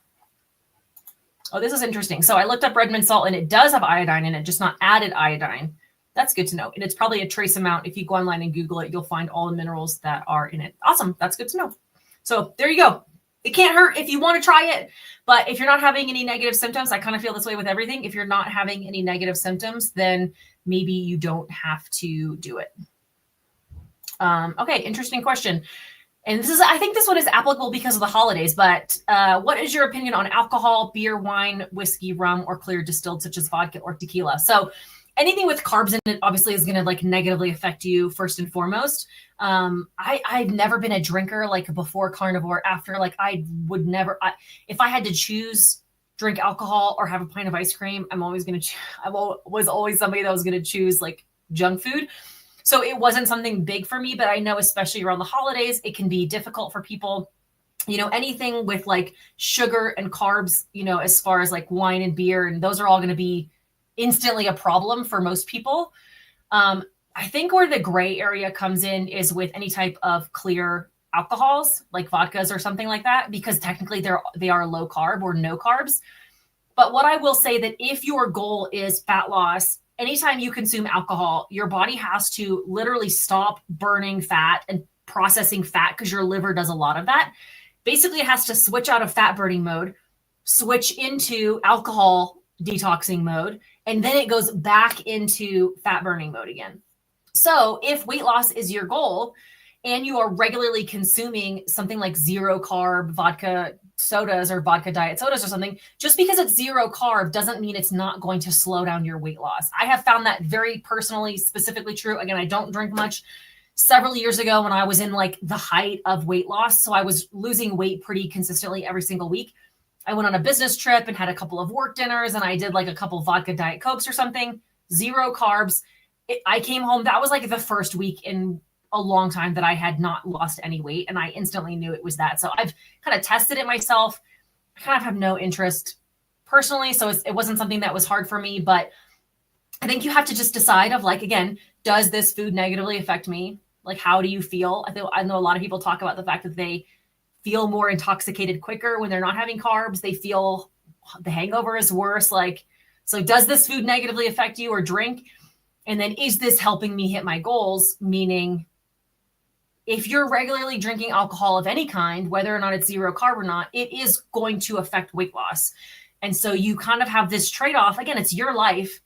Oh, this is interesting. So I looked up Redmond salt and it does have iodine in it, just not added iodine. That's good to know. And it's probably a trace amount. If you go online and Google it, you'll find all the minerals that are in it. Awesome. That's good to know. So there you go. It can't hurt if you want to try it. But if you're not having any negative symptoms, I kind of feel this way with everything. If you're not having any negative symptoms, then maybe you don't have to do it. Okay, interesting question. And I think this one is applicable because of the holidays, but what is your opinion on alcohol, beer, wine, whiskey, rum, or clear distilled such as vodka or tequila? So anything with carbs in it obviously is going to like negatively affect you first and foremost. I've never been a drinker like before Carnivore, after, like I would never, if I had to choose drink alcohol or have a pint of ice cream, I was always somebody that was going to choose like junk food. So it wasn't something big for me, but I know especially around the holidays, it can be difficult for people. Anything with like sugar and carbs, as far as like wine and beer, and those are all going to be instantly a problem for most people. I think where the gray area comes in is with any type of clear alcohols, like vodkas or something like that, because technically they are low carb or no carbs. But what I will say that if your goal is fat loss, anytime you consume alcohol, your body has to literally stop burning fat and processing fat, because your liver does a lot of that. Basically, it has to switch out of fat burning mode, switch into alcohol detoxing mode, and then it goes back into fat burning mode again. So if weight loss is your goal and you are regularly consuming something like zero carb vodka sodas or vodka diet sodas or something, just because it's zero carb doesn't mean it's not going to slow down your weight loss. I have found that very personally, specifically true. Again, I don't drink much. Several years ago when I was in like the height of weight loss, so I was losing weight pretty consistently every single week, I went on a business trip and had a couple of work dinners and I did like a couple vodka diet Cokes or something, zero carbs. I came home. That was like the first week in a long time that I had not lost any weight. And I instantly knew it was that. So I've kind of tested it myself. I kind of have no interest personally. So it wasn't something that was hard for me, but I think you have to just decide of like, again, does this food negatively affect me? Like, how do you feel? I know a lot of people talk about the fact that they feel more intoxicated quicker when they're not having carbs. They feel the hangover is worse. Like, so does this food negatively affect you or drink? And then is this helping me hit my goals? Meaning, if you're regularly drinking alcohol of any kind, whether or not it's zero carb or not, it is going to affect weight loss. And so you kind of have this trade-off. Again, it's your life.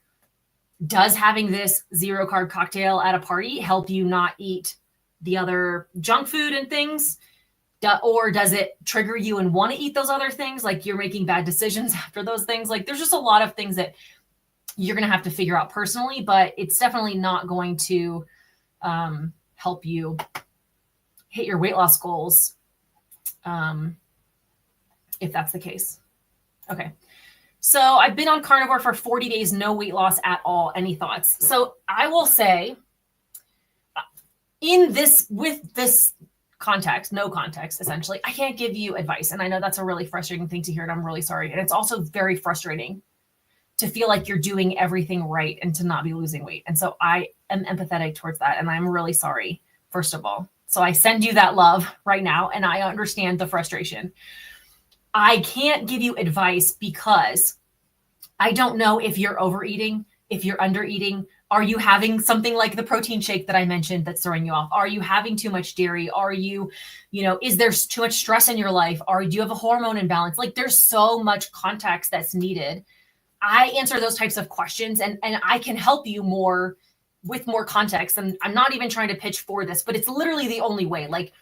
Does having this zero carb cocktail at a party help you not eat the other junk food and things? Or does it trigger you and want to eat those other things? Like you're making bad decisions after those things. Like there's just a lot of things that you're going to have to figure out personally, but it's definitely not going to help you hit your weight loss goals if that's the case. Okay. So I've been on Carnivore for 40 days, no weight loss at all. Any thoughts? So I will say with this context, no context, essentially, I can't give you advice. And I know that's a really frustrating thing to hear, and I'm really sorry. And it's also very frustrating to feel like you're doing everything right and to not be losing weight. And so I am empathetic towards that. And I'm really sorry, first of all. So I send you that love right now. And I understand the frustration. I can't give you advice because I don't know if you're overeating, if you're undereating. Are you having something like the protein shake that I mentioned that's throwing you off? Are you having too much dairy? Are you, is there too much stress in your life? Do you have a hormone imbalance? Like there's so much context that's needed. I answer those types of questions, and I can help you more with more context. And I'm not even trying to pitch for this, but it's literally the only way. Like,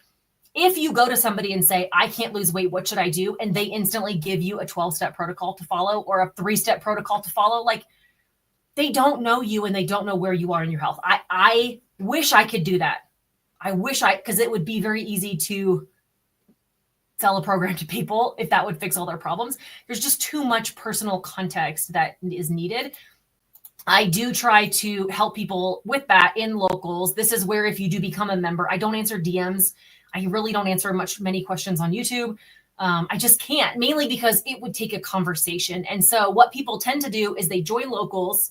if you go to somebody and say, I can't lose weight, what should I do? And they instantly give you a 12-step protocol to follow or a 3-step protocol to follow, like, they don't know you and they don't know where you are in your health. I wish I could do that. Because it would be very easy to sell a program to people if that would fix all their problems. There's just too much personal context that is needed. I do try to help people with that in locals. This is where if you do become a member, I don't answer DMs. I really don't answer many questions on YouTube. I just can't, mainly because it would take a conversation. And so what people tend to do is they join locals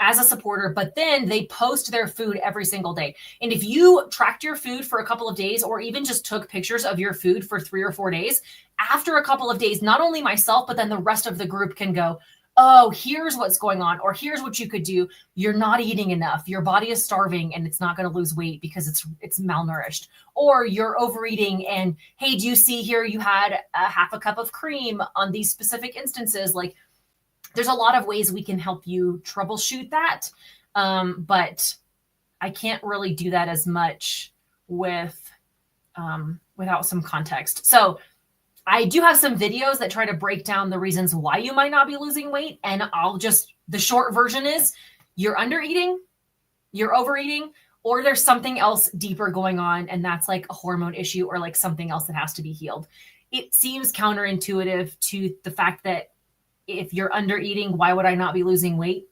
as a supporter, but then they post their food every single day. And if you tracked your food for a couple of days, or even just took pictures of your food for 3 or 4 days, after a couple of days, not only myself, but then the rest of the group can go, oh, here's what's going on, or here's what you could do. You're not eating enough. Your body is starving and it's not going to lose weight because it's malnourished, or you're overeating. And hey, do you see here you had a half a cup of cream on these specific instances? Like, there's a lot of ways we can help you troubleshoot that. But I can't really do that as much without some context. So I do have some videos that try to break down the reasons why you might not be losing weight. And the short version is you're under eating, you're overeating, or there's something else deeper going on. And that's like a hormone issue or like something else that has to be healed. It seems counterintuitive to the fact that if you're under eating, why would I not be losing weight?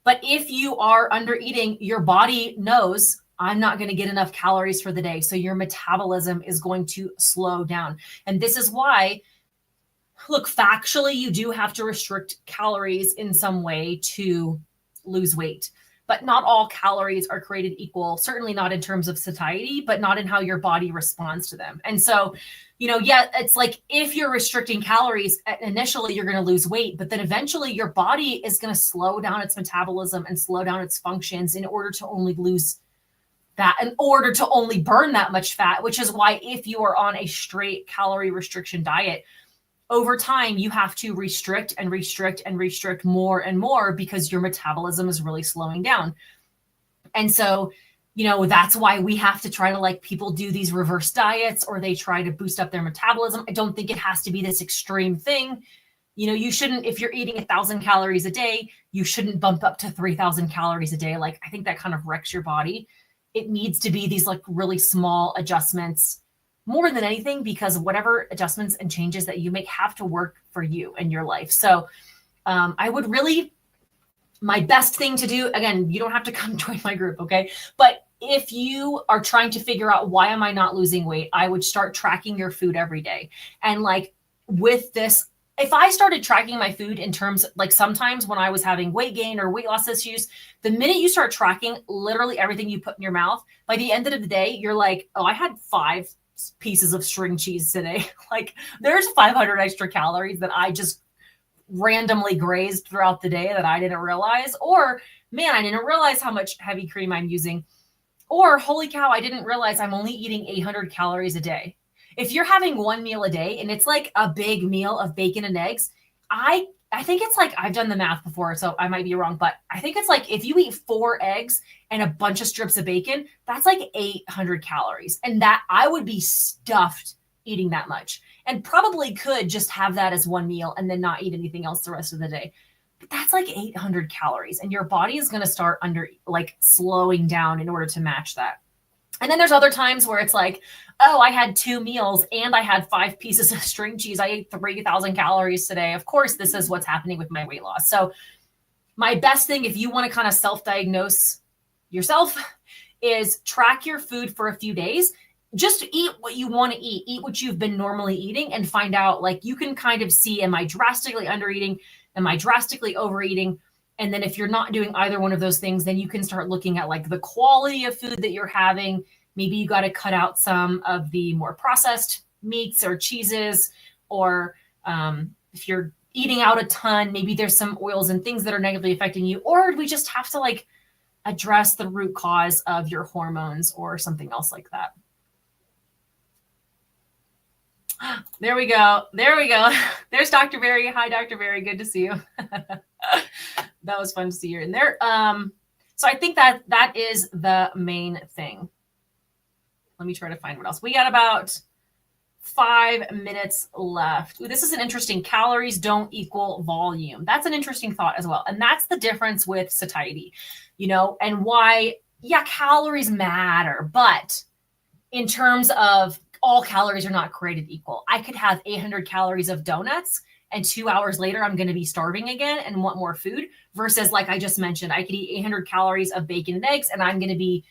But if you are under eating, your body knows I'm not going to get enough calories for the day. So your metabolism is going to slow down. And this is why, look, factually, you do have to restrict calories in some way to lose weight. But not all calories are created equal, certainly not in terms of satiety, but not in how your body responds to them. And so, it's like if you're restricting calories, initially you're going to lose weight, but then eventually your body is going to slow down its metabolism and slow down its functions in order to only lose that, in order to only burn that much fat, which is why if you are on a straight calorie restriction diet, over time, you have to restrict and restrict and restrict more and more because your metabolism is really slowing down. And so, that's why we have to try to, like, people do these reverse diets or they try to boost up their metabolism. I don't think it has to be this extreme thing. You shouldn't, if you're eating 1,000 calories a day, you shouldn't bump up to 3,000 calories a day. Like, I think that kind of wrecks your body. It needs to be these like really small adjustments more than anything, because whatever adjustments and changes that you make have to work for you and your life. So I would really, my best thing to do, again, you don't have to come join my group, okay? But if you are trying to figure out why am I not losing weight, I would start tracking your food every day. And like with this, if I started tracking my food in terms, like sometimes when I was having weight gain or weight loss issues, the minute you start tracking literally everything you put in your mouth, by the end of the day, you're like, oh, I had 5 pieces of string cheese today. Like there's 500 extra calories that I just randomly grazed throughout the day that I didn't realize, or man, I didn't realize how much heavy cream I'm using, or holy cow, I didn't realize I'm only eating 800 calories a day. If you're having one meal a day and it's like a big meal of bacon and eggs, I think it's like, I've done the math before, so I might be wrong, but I think it's like if you eat 4 eggs and a bunch of strips of bacon, that's like 800 calories. And that I would be stuffed eating that much, and probably could just have that as one meal and then not eat anything else the rest of the day. But that's like 800 calories, and your body is going to start slowing down in order to match that. And then there's other times where it's like, oh, I had 2 meals and I had 5 pieces of string cheese. I ate 3,000 calories today. Of course, this is what's happening with my weight loss. So my best thing, if you want to kind of self-diagnose yourself, is track your food for a few days. Just eat what you want to eat what you've been normally eating, and find out, like, you can kind of see, am I drastically undereating? Am I drastically overeating? And then if you're not doing either one of those things, then you can start looking at like the quality of food that you're having. Maybe you got to cut out some of the more processed meats or cheeses, or if you're eating out a ton, maybe there's some oils and things that are negatively affecting you, or we just have to like address the root cause of your hormones or something else like that. There we go. There we go. There's Dr. Barry. Hi, Dr. Barry. Good to see you. That was fun to see you in there. So I think that is the main thing. Let me try to find what else. We got about 5 minutes left. Ooh, this is an interesting. Calories don't equal volume. That's an interesting thought as well. And that's the difference with satiety, and why, yeah, calories matter. But in terms of all calories are not created equal. I could have 800 calories of donuts and 2 hours later, I'm going to be starving again and want more food versus like I just mentioned, I could eat 800 calories of bacon and eggs and I'm going to be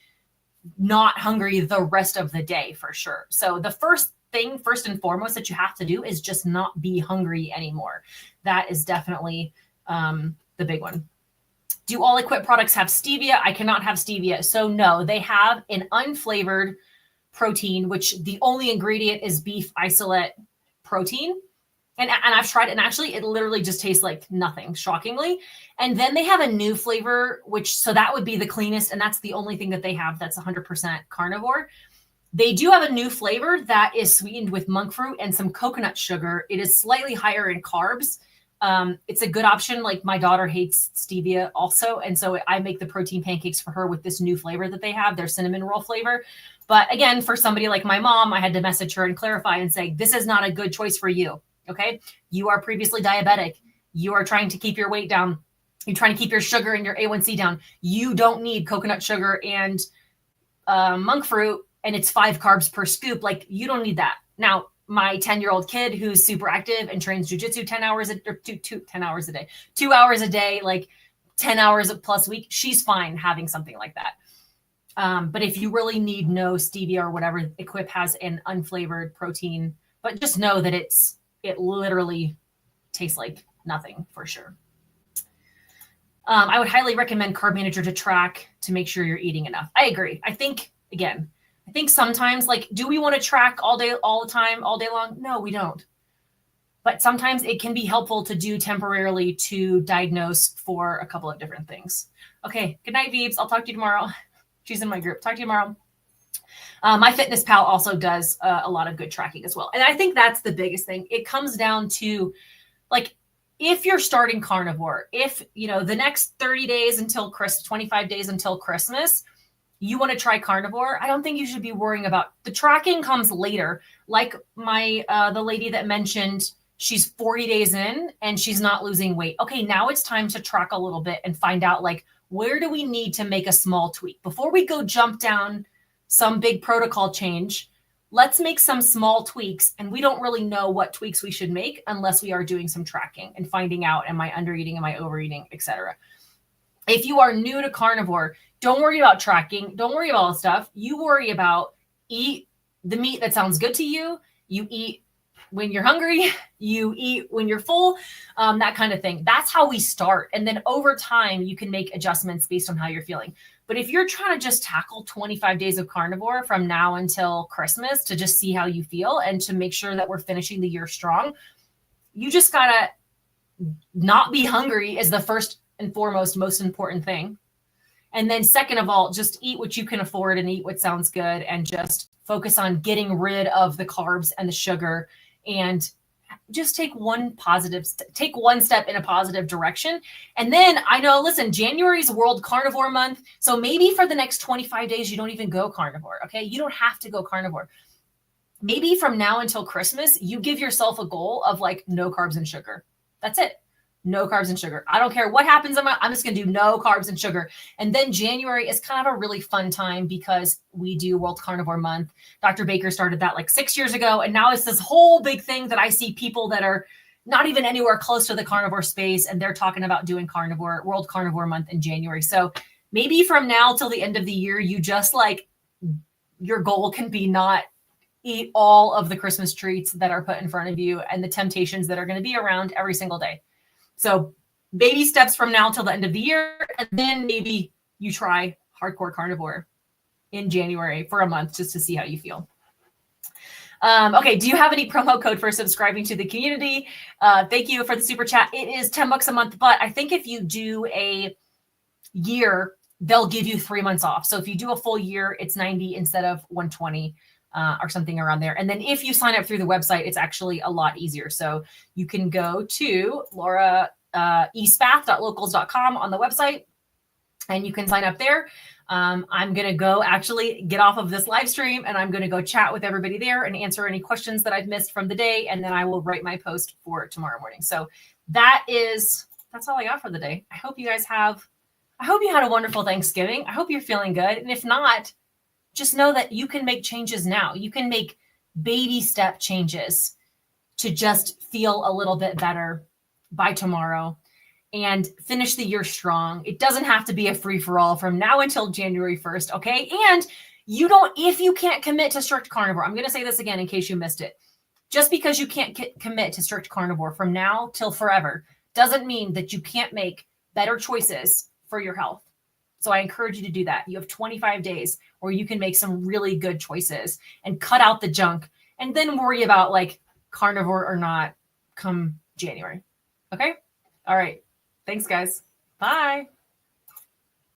not hungry the rest of the day for sure. So the first and foremost that you have to do is just not be hungry anymore. That is definitely the big one. Do all Equip products have stevia? I cannot have stevia. So no, they have an unflavored protein, which the only ingredient is beef isolate protein. And I've tried it, and actually it literally just tastes like nothing, shockingly. And then they have a new flavor, so that would be the cleanest. And that's the only thing that they have that's 100% carnivore. They do have a new flavor that is sweetened with monk fruit and some coconut sugar. It is slightly higher in carbs. It's a good option. Like my daughter hates stevia also. And so I make the protein pancakes for her with this new flavor that they have, their cinnamon roll flavor. But again, for somebody like my mom, I had to message her and clarify and say, this is not a good choice for you. Okay. You are previously diabetic. You are trying to keep your weight down. You're trying to keep your sugar and your A1C down. You don't need coconut sugar and monk fruit, and it's 5 carbs per scoop. Like you don't need that. Now, my 10-year-old kid who's super active and trains jujitsu 10 hours a day, 2 hours a day, like 10 hours plus a week, she's fine having something like that. But if you really need no stevia or whatever, Equip has an unflavored protein, but just know that it literally tastes like nothing for sure. I would highly recommend Carb Manager to track to make sure you're eating enough. I agree. I think sometimes, like, do we want to track all day, all the time, all day long? No, we don't. But sometimes it can be helpful to do temporarily to diagnose for a couple of different things. Okay. Good night, Veebs. I'll talk to you tomorrow. She's in my group. Talk to you tomorrow. MyFitnessPal also does a lot of good tracking as well. And I think that's the biggest thing. It comes down to, like, if you're starting carnivore, if, the next 30 days until 25 days until Christmas, you want to try carnivore, I don't think you should be worrying about the tracking. Comes later. Like the lady that mentioned, she's 40 days in and she's not losing weight. Okay, now it's time to track a little bit and find out, like, where do we need to make a small tweak before we go jump down some big protocol change? Let's make some small tweaks, and we don't really know what tweaks we should make unless we are doing some tracking and finding out, am I undereating, am I overeating, etc. If you are new to carnivore, don't worry about tracking. Don't worry about all the stuff. You worry about eat the meat that sounds good to you. You eat when you're hungry, you eat when you're full, that kind of thing. That's how we start. And then over time, you can make adjustments based on how you're feeling. But if you're trying to just tackle 25 days of carnivore from now until Christmas to just see how you feel and to make sure that we're finishing the year strong, you just got to not be hungry is the first and foremost, most important thing. And then second of all, just eat what you can afford and eat what sounds good, and just focus on getting rid of the carbs and the sugar, and just take one step in a positive direction. And then I know, listen, January is World Carnivore Month. So maybe for the next 25 days, you don't even go carnivore. Okay. You don't have to go carnivore. Maybe from now until Christmas, you give yourself a goal of like no carbs and sugar. That's it. No carbs and sugar. I don't care what happens. I'm just going to do no carbs and sugar. And then January is kind of a really fun time because we do World Carnivore Month. Dr. Baker started that like 6 years ago. And now it's this whole big thing that I see people that are not even anywhere close to the carnivore space, and they're talking about doing World Carnivore Month in January. So maybe from now till the end of the year, you just like, your goal can be not eat all of the Christmas treats that are put in front of you and the temptations that are going to be around every single day. So baby steps from now till the end of the year, and then maybe you try hardcore carnivore in January for a month just to see how you feel. Okay, do you have any promo code for subscribing to the community? Thank you for the super chat. It is $10 a month, but I think if you do a year, they'll give you 3 months off. So if you do a full year, it's $90 instead of $120. or something around there. And then if you sign up through the website, it's actually a lot easier. So you can go to LAURAESPATH.locals.com on the website, and you can sign up there. I'm going to go actually get off of this live stream, and I'm going to go chat with everybody there and answer any questions that I've missed from the day. And then I will write my post for tomorrow morning. So that's all I got for the day. I hope you had a wonderful Thanksgiving. I hope you're feeling good. And if not, just know that you can make changes now. You can make baby step changes to just feel a little bit better by tomorrow and finish the year strong. It doesn't have to be a free-for-all from now until January 1st, okay? And if you can't commit to strict carnivore, I'm going to say this again in case you missed it. Just because you can't commit to strict carnivore from now till forever doesn't mean that you can't make better choices for your health. So I encourage you to do that. You have 25 days where you can make some really good choices and cut out the junk, and then worry about like carnivore or not come January. Okay? All right. Thanks, guys. Bye.